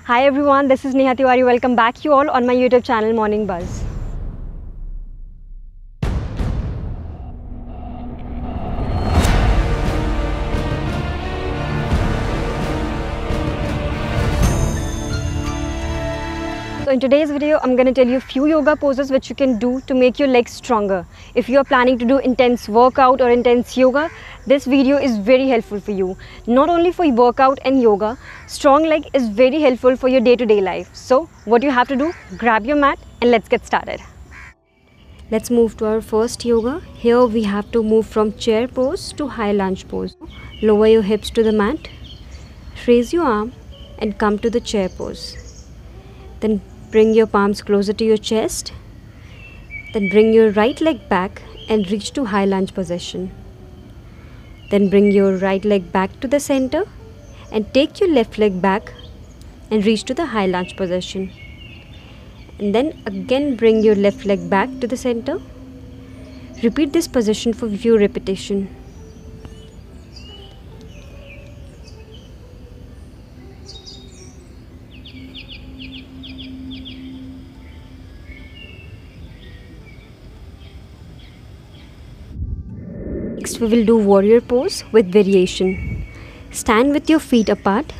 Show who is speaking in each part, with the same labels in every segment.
Speaker 1: Hi everyone, this is Neha Tiwari. Welcome back you all on my YouTube channel Morning Buzz. So in today's video, I'm going to tell you a few yoga poses which you can do to make your legs stronger. If you are planning to do intense workout or intense yoga, this video is very helpful for you. Not only for workout and yoga, strong leg is very helpful for your day-to-day life. So what you have to do, grab your mat and let's get started. Let's move to our first yoga. Here we have to move from chair pose to high lunge pose. Lower your hips to the mat, raise your arm and come to the chair pose. Then bring your palms closer to your chest. Then bring your right leg back and reach to high lunge position. Then bring your right leg back to the center and take your left leg back and reach to the high lunge position. And then again bring your left leg back to the center. Repeat this position for a few repetitions. Next we will do warrior pose with variation. Stand with your feet apart.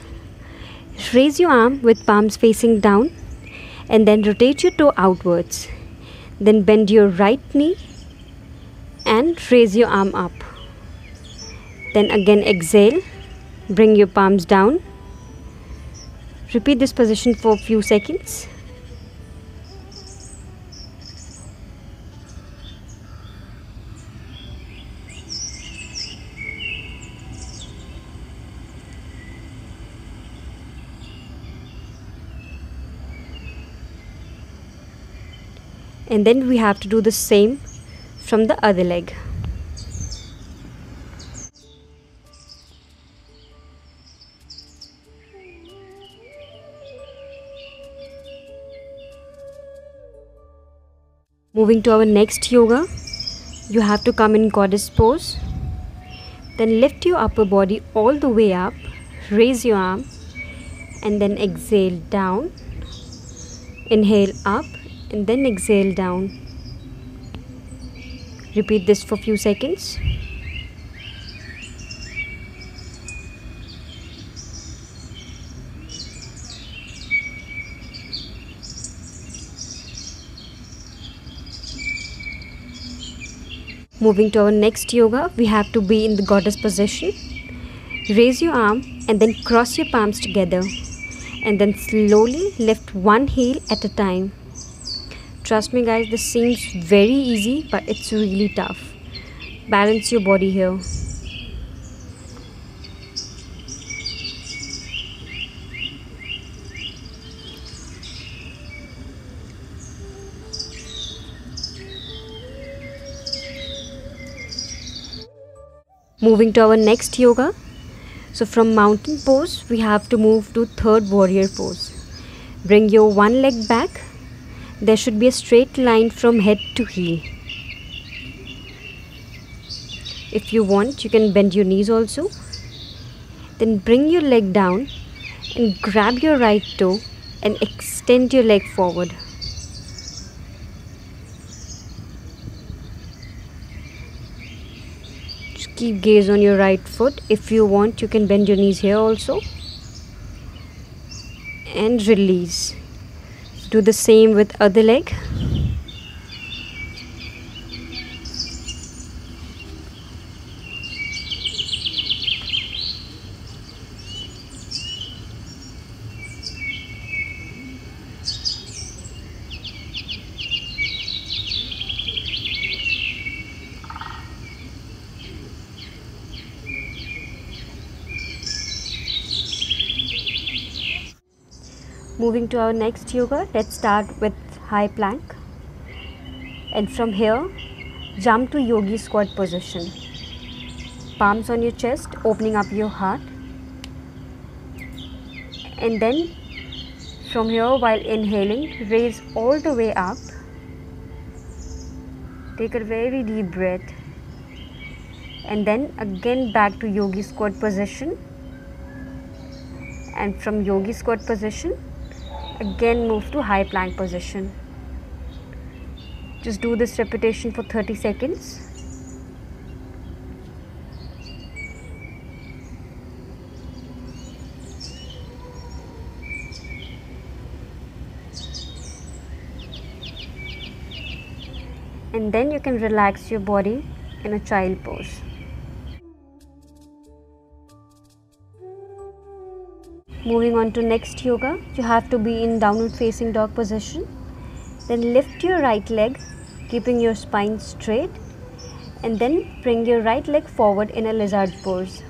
Speaker 1: Raise your arm with palms facing down and then rotate your toe outwards. Then bend your right knee and raise your arm up. Then again exhale. Bring your palms down. Repeat this position for a few seconds. And then we have to do the same from the other leg. Moving to our next yoga, you have to come in goddess pose. Then lift your upper body all the way up, raise your arm and then exhale down. Inhale up and then exhale down. Repeat this for a few seconds. Moving to our next yoga, we have to be in the goddess position. Raise your arm and then cross your palms together and then slowly lift one heel at a time. Trust me guys, this seems very easy but it's really tough. Balance your body here. Moving to our next yoga. So from mountain pose, we have to move to third warrior pose. Bring your one leg back. There should be a straight line from head to heel. If you want, you can bend your knees also. Then bring your leg down and grab your right toe and extend your leg forward. Just keep gaze on your right foot. If you want, you can bend your knees here also. And release. Do the same with other leg. Moving to our next yoga, let's start with high plank. And from here, jump to yogi squat position. Palms on your chest, opening up your heart. And then from here, while inhaling, raise all the way up. Take a very deep breath. And then again back to yogi squat position. And from yogi squat position, Again move to high plank position. Just do this repetition for 30 seconds. And then you can relax your body in a child pose. Moving on to next yoga, you have to be in downward facing dog position. Then lift your right leg, keeping your spine straight, and then bring your right leg forward in a lizard pose.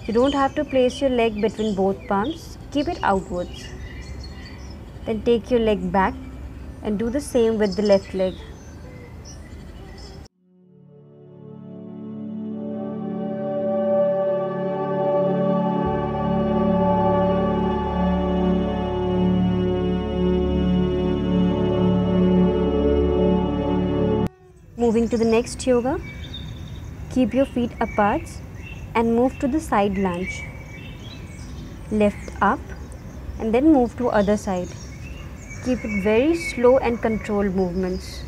Speaker 1: You don't have to place your leg between both palms, keep it outwards. Then take your leg back and do the same with the left leg. Moving to the next yoga, keep your feet apart and move to the side lunge. Lift up and then move to other side. Keep it very slow and controlled movements.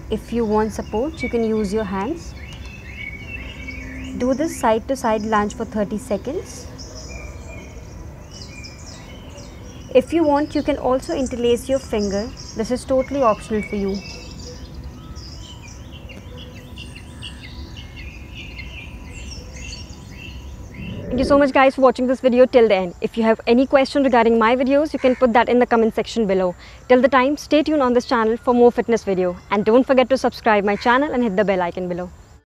Speaker 1: If you want support, you can use your hands. Do this side to side lunge for 30 seconds. If you want, you can also interlace your finger. This is totally optional for you. Thank you so much guys for watching this video till the end. If you have any question regarding my videos, you can put that in the comment section below. Till the time, stay tuned on this channel for more fitness video. And don't forget to subscribe my channel and hit the bell icon below.